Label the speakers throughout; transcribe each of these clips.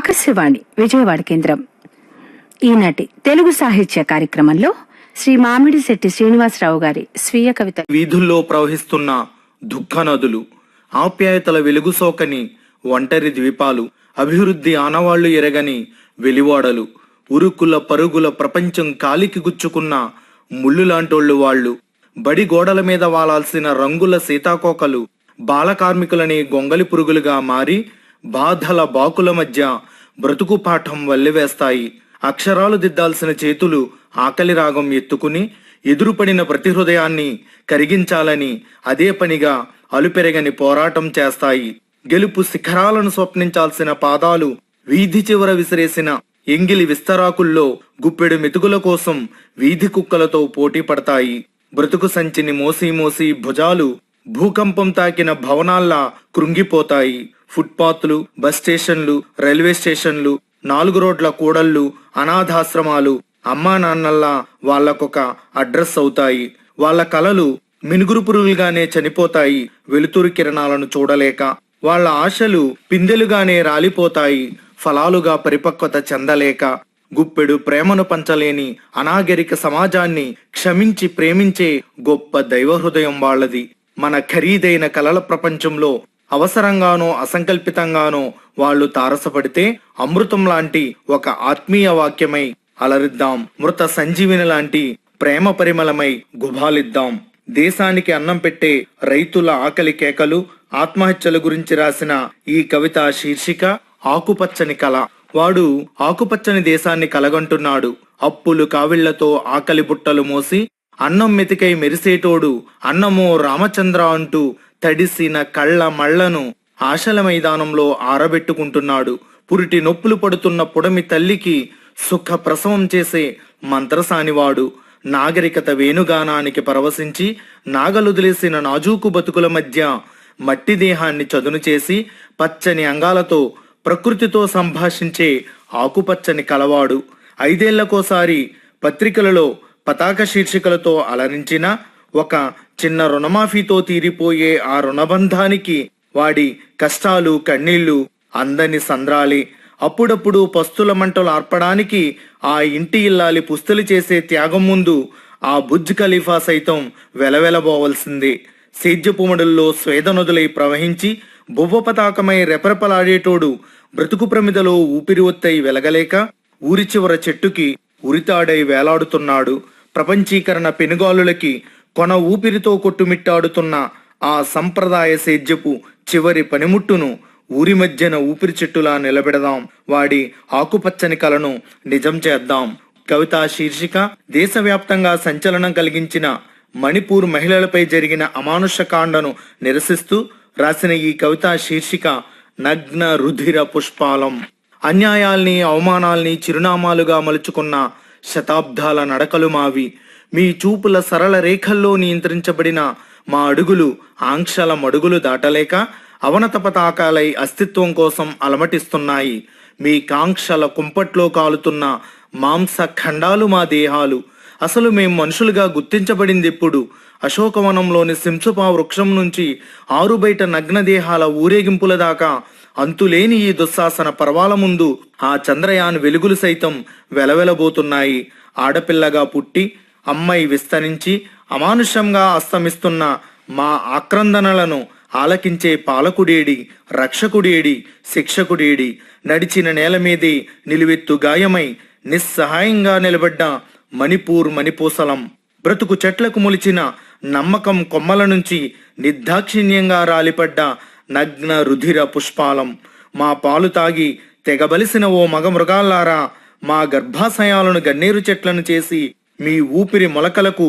Speaker 1: ఆకాశవాణి విజయవాడ కేంద్రం. ఈనాటి తెలుగు సాహిత్య కార్యక్రమంలో శ్రీ మామిడిశెట్టి శ్రీనివాసరావు గారి స్వీయ కవిత.
Speaker 2: వీధుల్లో ప్రవహిస్తున్న దుఃఖ నదులు, ఆప్యాయతల వెలుగు సోకని ఒంటరి ద్వీపాలు, అభివృద్ధి ఆనవాళ్లు ఎరగని వెలివాడలు, ఉరుకుల పరుగుల ప్రపంచం కాలికి గుచ్చుకున్న ముళ్ళులాంటోళ్లు వాళ్ళు, బడి గోడల మీద వాలాల్సిన రంగుల సీతాకోకలు బాల కార్మికులని గొంగలి పురుగులుగా మారి బాధల బాకుల మధ్య బ్రతుకు పాఠం వల్లివేస్తాయి. అక్షరాలు దిద్దాల్సిన చేతులు ఆకలి రాగం ఎత్తుకుని ఎదురుపడిన ప్రతి హృదయాన్ని కరిగించాలని అదే పనిగా అలుపెరగని పోరాటం చేస్తాయి. గెలుపు శిఖరాలను స్వప్నించాల్సిన పాదాలు వీధి చివర విసిరేసిన ఎంగిలి విస్తరాకుల్లో గుప్పెడు మెతుకుల కోసం వీధి కుక్కలతో పోటీ పడతాయి. బ్రతుకు సంచిని మోసి మోసి భుజాలు భూకంపం తాకిన భవనాల్లా కృంగిపోతాయి. ఫుట్పాత్లు, బస్ స్టేషన్లు, రైల్వే స్టేషన్లు, 4 రోడ్ల కూడళ్లు, అనాథాశ్రమాలు అమ్మా నాన్నల్లా వాళ్లకొక అడ్రస్ అవుతాయి. వాళ్ల కలలు మినుగురు పురుగులుగానే చనిపోతాయి వెలుతురు కిరణాలను చూడలేక. వాళ్ల ఆశలు పిందెలుగానే రాలిపోతాయి ఫలాలుగా పరిపక్వత చెందలేక. గుప్పెడు ప్రేమను పంచలేని అనాగరిక సమాజాన్ని క్షమించి ప్రేమించే గొప్ప దైవ హృదయం వాళ్లది. మన ఖరీదైన కలల ప్రపంచంలో అవసరంగానో అసంకల్పితంగానో వాళ్ళు తారసపడితే అమృతం లాంటి ఒక ఆత్మీయ వాక్యమై అలరిద్దాం. మృత సంజీవిని లాంటి ప్రేమ పరిమళమై గుబాలిద్దాం. దేశానికి అన్నం పెట్టే రైతుల ఆకలి కేకలు, ఆత్మహత్యల గురించి రాసిన ఈ కవిత శీర్షిక ఆకుపచ్చని కళ. వాడు ఆకుపచ్చని దేశాన్ని కలగంటున్నాడు. అప్పులు కావిళ్లతో ఆకలి బుట్టలు మోసి అన్నం మెతికై మెరిసేటోడు అన్నమో రామచంద్ర అంటూ తడిసిన కళ్ళ మళ్లను ఆశల మైదానంలో ఆరబెట్టుకుంటున్నాడు. పురిటి నొప్పులు పడుతున్న పుడమి తల్లికి సుఖ ప్రసవం చేసే మంత్రసానివాడు. నాగరికత వేణుగానానికి పరవశించి నాగలుదిలేసిన నాజూకు బతుకుల మధ్య మట్టి దేహాన్ని చదును చేసి పచ్చని అంగాలతో ప్రకృతితో సంభాషించే ఆకుపచ్చని కలవాడు. 5 ఏళ్లకోసారి పత్రికలలో పతాక శీర్షికలతో అలరించిన ఒక చిన్న రుణమాఫీతో తీరిపోయే ఆ రుణబంధానికి వాడి కష్టాలు కన్నీళ్లు అందని సంద్రాలే. అప్పుడప్పుడు పస్తుల మంటలు ఆర్పడానికి ఆ ఇంటి ఇల్లాలి పుస్తులు చేసే త్యాగం ముందు ఆ బుర్జ్ ఖలీఫా సైతం వెలవెలబోవలసిందే. సేద్యపుమడుల్లో స్వేదనదులై ప్రవహించి బొవ్వ పతాకమై రెపరెపలాడేటోడు బ్రతుకు ప్రమిదలో ఊపిరి ఒత్తై వెలగలేక ఊరి చివర చెట్టుకి ఉరితాడై వేలాడుతున్నాడు. ప్రపంచీకరణ పెనుగాలులకి కొన ఊపిరితో కొట్టుమిట్టాడుతున్న ఆ సంప్రదాయ సేద్యపు చివరి పనిముట్టును ఊరి మధ్యన ఊపిరి చెట్టులా నిలబెడదాం. వాడి ఆకుపచ్చని కలను నిజం చేద్దాం. కవితా శీర్షిక దేశవ్యాప్తంగా సంచలనం కలిగించిన మణిపూర్ మహిళలపై జరిగిన అమానుష కాండను నిరసిస్తూ రాసిన ఈ కవితా శీర్షిక నగ్న రుధిర పుష్పాలం. అన్యాయాల్ని అవమానాల్ని చిరునామాలుగా మలుచుకున్న శతాబ్దాల నడకలు మావి. మీ చూపుల సరళ రేఖల్లో నియంత్రించబడిన మా అడుగులు ఆంక్షల మడుగులు దాటలేక అవనత పతాకాలై అస్తిత్వం కోసం అలమటిస్తున్నాయి. మీ కాంక్షల కుంపట్లో కాలుతున్న మాంస ఖండాలు మా దేహాలు. అసలు మేం మనుషులుగా గుర్తించబడింది ఎప్పుడు? అశోకవనంలోని సింసుపా వృక్షం నుంచి ఆరుబయట నగ్న దేహాల ఊరేగింపుల దాకా అంతులేని ఈ దుశ్శాసన పర్వాల ముందు ఆ చంద్రయాన్ వెలుగులు సైతం వెలవెలబోతున్నాయి. ఆడపిల్లగా పుట్టి అమ్మై విస్తరించి అమానుషంగా అస్తమిస్తున్న మా ఆక్రందనలను ఆలకించే పాలకుడేడి, రక్షకుడేడి, శిక్షకుడేడి? నడిచిన నేల మీదే నిలువెత్తు గాయమై నిస్సహాయంగా నిలబడ్డ మణిపూర్ మణిపూసలం. బ్రతుకు చెట్లకు మొలిచిన నమ్మకం కొమ్మల నుంచి నిర్దాక్షిణ్యంగా రాలిపడ్డ నగ్న రుధిర పుష్పాలం. మా పాలు తాగి తెగబలిసిన ఓ మగ మృగాల్లారా, మా గర్భాశయాలను గన్నేరు చెట్లను చేసి మీ ఊపిరి మొలకలకు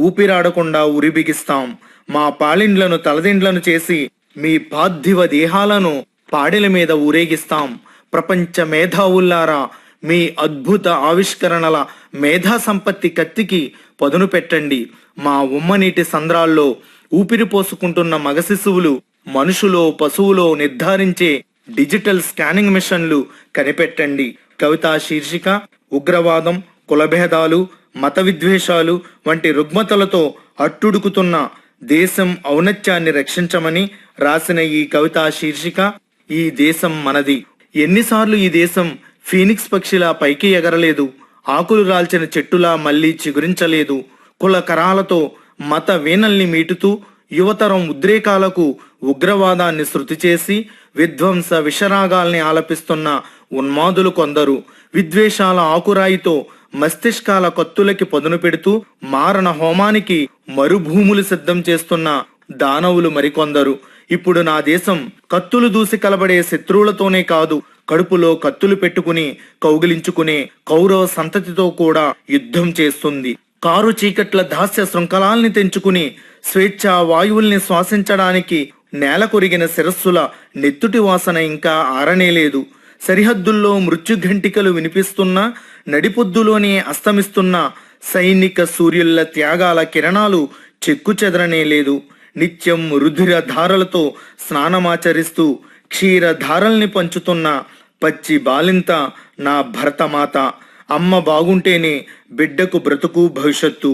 Speaker 2: ఊపిరాడకుండా ఉరిబిగిస్తాం. మా పాలిండ్లను తలదిండ్లను చేసి మీ పార్థివ దేహాలను పాడెల మీద ఊరేగిస్తాం. ప్రపంచ మేధావుల్లారా, మీ అద్భుత ఆవిష్కరణల మేధా సంపత్తి కత్తికి పదును పెట్టండి. మా ఉమ్మనీటి సంద్రాల్లో ఊపిరి పోసుకుంటున్న మగ శిశువులు మనుషులో పశువులో నిర్ధారించే డిజిటల్ స్కానింగ్ మిషన్లు కనిపెట్టండి. కవితా శీర్షిక ఉగ్రవాదం, కులభేదాలు, మత విద్వేషాలు వంటి రుగ్మతలతో అట్టుడుకుతున్న దేశం ఔన్నత్యాన్ని రక్షించమని రాసిన ఈ కవితా శీర్షిక ఈ దేశం మనది. ఎన్నిసార్లు ఈ దేశం ఫీనిక్స్ పక్షిలా పైకి ఎగరలేదు, ఆకులు రాల్చిన చెట్టులా మళ్ళీ చిగురించలేదు. కుల కరాలతో మత వీణల్ని మీటుతూ యువతరం ఉద్రేకాలకు ఉగ్రవాదాన్ని శృతి చేసి విధ్వంస విషరాగాల్ని ఆలపిస్తున్న ఉన్మాదులు కొందరు. విద్వేషాల ఆకురాయితో మస్తిష్కాల కత్తులకి పదును పెడుతూ మారణ హోమానికి మరుభూములు సిద్ధం చేస్తున్న దానవులు మరికొందరు. ఇప్పుడు నా దేశం కత్తులు దూసి కలబడే శత్రువులతోనే కాదు, కడుపులో కత్తులు పెట్టుకుని కౌగిలించుకునే కౌరవ సంతతితో కూడా యుద్ధం చేస్తుంది. కారు చీకట్ల దాస్య శృంఖలాల్ని తెంచుకుని స్వేచ్ఛా వాయువుల్ని శ్వాసించడానికి నేల కొరిగిన శిరస్సుల నెత్తుటి వాసన ఇంకా ఆరనేలేదు. సరిహద్దుల్లో మృత్యుఘంటికలు వినిపిస్తున్నా నడిపొద్దులోనే అస్తమిస్తున్న సైనిక సూర్యుల త్యాగాల కిరణాలు చెక్కు చెదరనే లేదు. నిత్యం రుధిర ధారలతో స్నానమాచరిస్తూ క్షీర ధారల్ని పంచుతున్న పచ్చి బాలింత నా భరతమాత. అమ్మ బాగుంటేనే బిడ్డకు బ్రతుకు భవిష్యత్తు.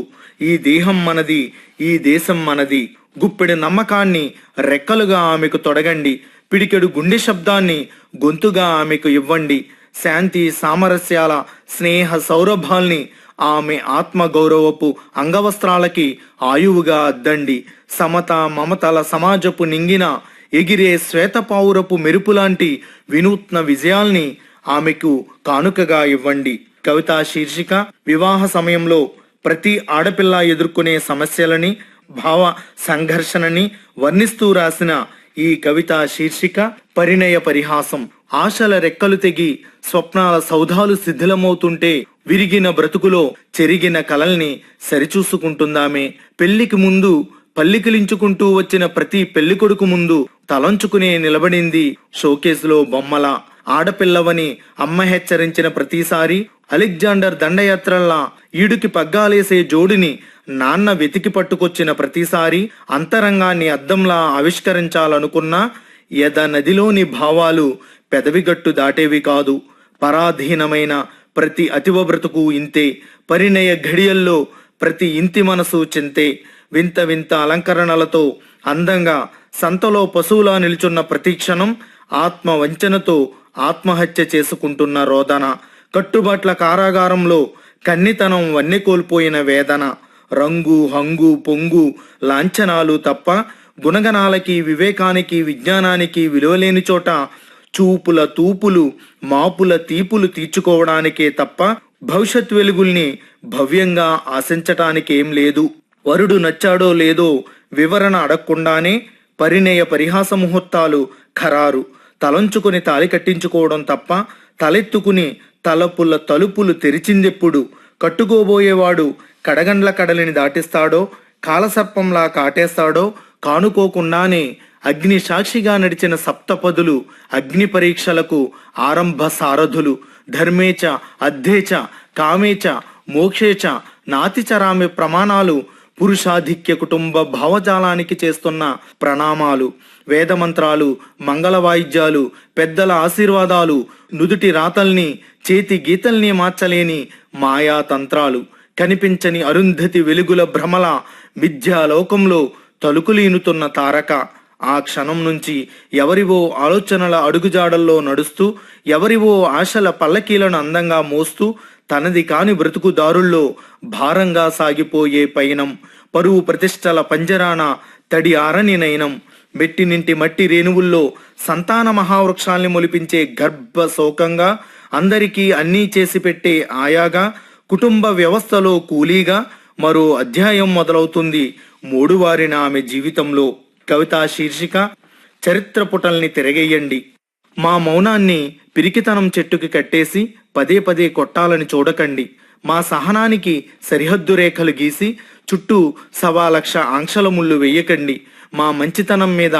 Speaker 2: ఈ దేహం మనది, ఈ దేశం మనది. గుప్పెడు నమ్మకాన్ని రెక్కలుగా ఆమెకు తొడగండి, పిడికెడు గుండె శబ్దాన్ని గొంతుగా ఆమెకు ఇవ్వండి. శాంతి సామరస్యాల స్నేహ సౌరభాల్ని ఆమె ఆత్మ గౌరవపు అంగవస్త్రాలకి ఆయువుగా అద్దండి. సమత మమతల సమాజపు నింగిన ఎగిరే శ్వేతపావురపు మెరుపులాంటి వినూత్న విజయాల్ని ఆమెకు కానుకగా ఇవ్వండి. కవితా శీర్షిక వివాహ సమయంలో ప్రతి ఆడపిల్ల ఎదుర్కొనే సమస్యలని, భావ సంఘర్షణని వర్ణిస్తూ రాసిన ఈ కవితా శీర్షిక పరిణయ పరిహాసం. ఆశల రెక్కలు తెగి స్వప్నాల సౌధాలు శిథిలమవుతుంటే విరిగిన బ్రతుకులో చెరిగిన కలల్ని సరిచూసుకుంటుందామే. పెళ్లికి ముందు పల్లికిలించుకుంటూ వచ్చిన ప్రతి పెళ్లికొడుకు ముందు తలంచుకునే నిలబడింది షోకేసులో బొమ్మల. ఆడపిల్లవని అమ్మ హెచ్చరించిన ప్రతిసారి అలెగ్జాండర్ దండయాత్రల్లా ఈడుకి పగ్గాలేసే జోడిని నాన్న వెతికి పట్టుకొచ్చిన ప్రతిసారి అంతరంగాన్ని అద్దంలా ఆవిష్కరించాలనుకున్నా యద నదిలోని భావాలు పెదవిగట్టు దాటేవి కాదు. పరాధీనమైన ప్రతి అతివ బ్రతుకు ఇంతే. పరిణయ ఘడియల్లో ప్రతి ఇంటి మనసు చింతే. వింత వింత అలంకరణలతో అందంగా సంతలో పశువులా నిలుచున్న ప్రతి క్షణం ఆత్మ వంచనతో ఆత్మహత్య చేసుకుంటున్న రోదన. కట్టుబాట్ల కారాగారంలో కన్నితనం వన్నె కోల్పోయిన వేదన. రంగు హంగు పొంగు లాంఛనాలు తప్ప గుణగణాలకి వివేకానికి విజ్ఞానానికి విలువలేని చోట చూపుల తూపులు మాపుల తీపులు తీర్చుకోవడానికే తప్ప భవిష్యత్ వెలుగుల్ని భవ్యంగా ఆశించటానికేం లేదు. వరుడు నచ్చాడో లేదో వివరణ అడగకుండానే పరిణయ పరిహాస ముహూర్తాలు ఖరారు. తలంచుకుని తాలి కట్టించుకోవడం తప్ప తలెత్తుకుని తలపుల తలుపులు తెరిచిందెప్పుడు? కట్టుకోబోయేవాడు కడగండ్ల కడలిని దాటిస్తాడో కాలసర్పంలా కాటేస్తాడో కానుకోకుండానే అగ్ని సాక్షిగా నడిచిన సప్తపదులు అగ్ని పరీక్షలకు ఆరంభ సారథులు. ధర్మేచ అద్ధేచ కామేచ మోక్షేచ నాతిచరామి ప్రమాణాలు పురుషాధిక్య కుటుంబ భావజాలానికి చేస్తున్న ప్రణామాలు. వేదమంత్రాలు, మంగళ వాయిద్యాలు, పెద్దల ఆశీర్వాదాలు, నుదుటి రాతల్ని చేతి గీతల్ని మార్చలేని మాయా తంత్రాలు. కనిపించని అరుంధతి వెలుగుల భ్రమల మిథ్యాలోకంలో తలుకులీనుతున్న తారక. ఆ క్షణం నుంచి ఎవరివో ఆలోచనల అడుగుజాడల్లో నడుస్తూ ఎవరివో ఆశల పల్లకీలను అందంగా మోస్తూ తనది కాని బ్రతుకుదారుల్లో భారంగా సాగిపోయే పయనం. పరువు ప్రతిష్టల పంజరాన తడి ఆరని నయనం. మెట్టినింటి మట్టి రేణువుల్లో సంతాన మహావృక్షాల్ని మొలిపించే గర్భ శోకంగా, అందరికీ అన్నీ చేసి పెట్టే ఆయాగా, కుటుంబ వ్యవస్థలో కూలీగా మరో అధ్యాయం మొదలవుతుంది మూడువారిన ఆమె జీవితంలో. కవితా శీర్షిక చరిత్ర పుటల్ని తిరగేయండి. మా మౌనాన్ని పిరికితనం చెట్టుకి కట్టేసి పదే పదే కొట్టాలని చూడకండి. మా సహనానికి సరిహద్దు రేఖలు గీసి చుట్టూ 1,00,000 ఆంక్షల ముళ్ళు వెయ్యకండి. మా మంచితనం మీద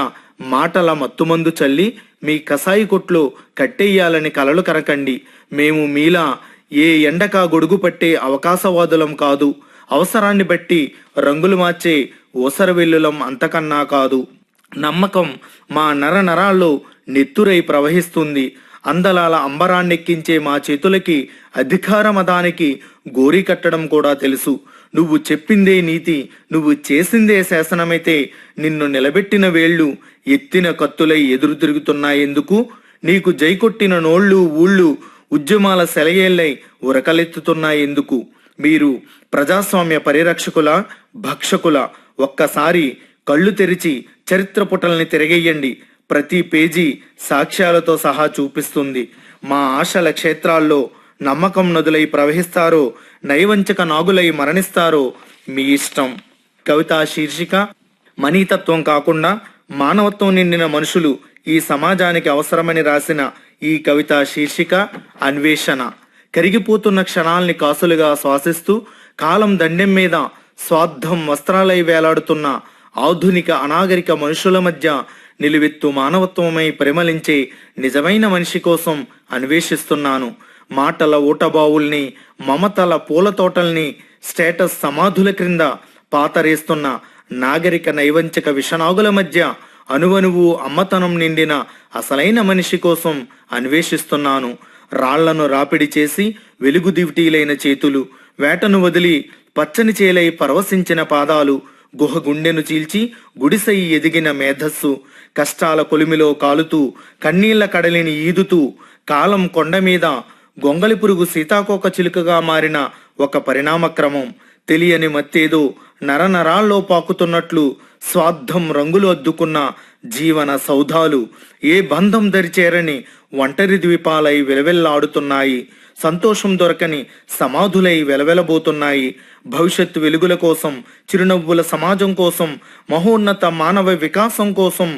Speaker 2: మాటల మత్తుమందు చల్లి మీ కసాయి కొట్లో కట్టెయ్యాలని కలలు కరకండి. మేము మీలా ఏ ఎండకా గొడుగు పట్టే అవకాశవాదులం కాదు. అవసరాన్ని బట్టి రంగులు మార్చే ఓసరవెల్లులం అంతకన్నా కాదు. నమ్మకం మా నరాల్లో నెత్తురై ప్రవహిస్తుంది. అందలాల అంబరాన్నెక్కించే మా చేతులకి అధికార మదానికి గోరి కట్టడం కూడా తెలుసు. నువ్వు చెప్పిందే నీతి, నువ్వు చేసిందే శాసనమైతే నిన్ను నిలబెట్టిన వేళ్లు ఎత్తిన కత్తులై ఎదురు తిరుగుతున్నాయెందుకు? నీకు జైకొట్టిన నోళ్ళు ఊళ్ళు ఉద్యమాల సెలయేళ్లై ఉరకలెత్తుతున్నాయెందుకు? మీరు ప్రజాస్వామ్య పరిరక్షకుల, భక్షకుల? ఒక్కసారి కళ్ళు తెరిచి చరిత్ర పుటల్ని తిరగేయండి. ప్రతి పేజీ సాక్ష్యాలతో సహా చూపిస్తుంది. మా ఆశల క్షేత్రాల్లో నమ్మకం నదులై ప్రవహిస్తారో, నైవంచక నాగులై మరణిస్తారో మీ ఇష్టం. కవితా శీర్షిక: మనీతత్వం కాకుండా మానవత్వం నిండిన మనుషులు ఈ సమాజానికి అవసరమని రాసిన ఈ కవితా శీర్షిక అన్వేషణ. కరిగిపోతున్న క్షణాల్ని కాసులుగా శ్వాసిస్తూ కాలం దండెం మీద స్వార్థం వస్త్రాలై వేలాడుతున్న ఆధునిక అనాగరిక మనుషుల మధ్య నిలువెత్తు మానవత్వమై పరిమళించే నిజమైన మనిషి కోసం అన్వేషిస్తున్నాను. మాటల ఊటబావుల్ని, మమతల పూల తోటల్ని, స్టేటస్ సమాధుల క్రింద పాతరేస్తున్న నాగరిక నైవంచక విషనాగుల మధ్య అణువణువు అమ్మతనం నిండిన అసలైన మనిషి కోసం అన్వేషిస్తున్నాను. రాళ్లను రాపిడి చేసి వెలుగు దివిటీలైన చేతులు, వేటను వదిలి పచ్చని చేలై పరవశించిన పాదాలు, గుహ గుండెను చీల్చి గుడిసై ఎదిగిన మేధస్సు, కష్టాల కొలిమిలో కాలుతూ కన్నీళ్ల కడలిని ఈదుతూ కాలం కొండ మీద గొంగలి పురుగు సీతాకోక చిలుకగా మారిన ఒక పరిణామక్రమం. తెలియని మత్తేదో నరనరాల్లో పాకుతున్నట్లు స్వార్థం రంగులు అద్దుకున్న జీవన సౌధాలు ఏ బంధం దరిచేరని ఒంటరి ద్వీపాలై వెలవెల్లాడుతున్నాయి. సంతోషం దొరకని సమాధులై వెలవెలబోతున్నాయి. భవిష్యత్తు వెలుగుల కోసం, చిరునవ్వుల సమాజం కోసం, మహోన్నత మానవ వికాసం కోసం,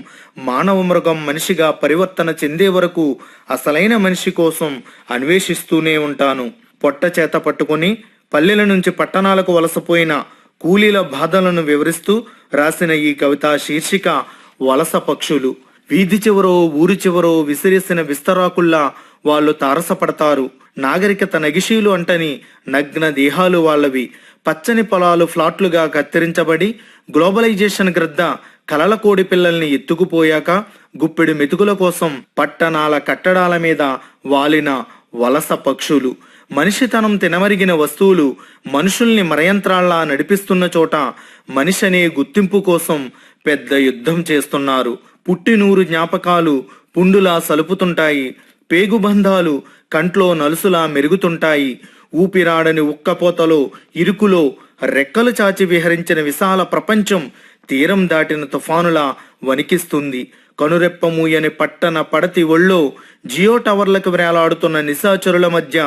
Speaker 2: మానవ మృగం మనిషిగా పరివర్తన చెందే వరకు అసలైన మనిషి కోసం అన్వేషిస్తూనే ఉంటాను. పొట్ట చేత పట్టుకుని పల్లెల నుంచి పట్టణాలకు వలసపోయిన కూలీల బాధలను వివరిస్తూ రాసిన ఈ కవితా శీర్షిక వలస పక్షులు. వీధి చివరో ఊరి చివరో విసిరేసిన విస్తరాకుల్లా వాళ్ళు తారసపడతారు. నాగరికత నగిషీలు అంటని నగ్న దేహాలు వాళ్ళవి. పచ్చని పొలాలు ఫ్లాట్లుగా కత్తిరించబడి గ్లోబలైజేషన్ గ్రద్ద కలల కోడి పిల్లల్ని ఎత్తుకుపోయాక గుప్పెడు మెతుకుల కోసం పట్టణాల కట్టడాల మీద వాలిన వలస పక్షులు. మనిషితనం తినమరిగిన వస్తువులు మనుషుల్ని మరయంత్రాల్లా నడిపిస్తున్న చోట మనిషి అనే గుర్తింపు కోసం పెద్ద యుద్ధం చేస్తున్నారు. పుట్టినూరు జ్ఞాపకాలు పుండులా సలుపుతుంటాయి. పేగుబంధాలు కంట్లో నలుసులా మెరుగుతుంటాయి. ఊపిరాడని ఉక్కపోతలో ఇరుకులో రెక్కలు చాచి విహరించిన విశాల ప్రపంచం తీరం దాటిన తుఫానులా వణికిస్తుంది. కనురెప్ప మూయని పట్టణ పడతి ఒళ్ళో జియో టవర్లకు వేలాడుతున్న నిశాచరుల మధ్య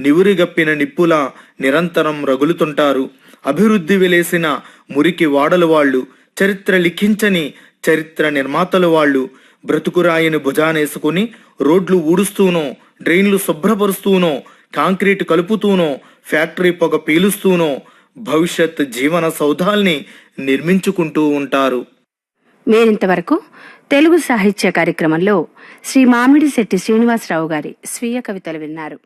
Speaker 2: నివురిగప్పిన నిప్పులా నిరంతరం రగులుతుంటారు. అభివృద్ధి వెలేసిన మురికి వాడలు వాళ్ళు, చరిత్ర లిఖించని చరిత్ర నిర్మాతలు వాళ్ళు. బ్రతుకురాయిని భుజానేసుకుని రోడ్లు ఊడుస్తూనో, డ్రైన్లు శుభ్రపరుస్తూనో, కాంక్రీట్ కలుపుతూనో, ఫ్యాక్టరీ పొగ పీలుస్తూనో భవిష్యత్ జీవన సౌధాల్ని నిర్మించుకుంటూ ఉంటారు.
Speaker 1: మీరింతవరకు తెలుగు సాహిత్య కార్యక్రమంలో శ్రీ మామిడిశెట్టి శ్రీనివాసరావు గారి స్వీయ కవితలు విన్నారు.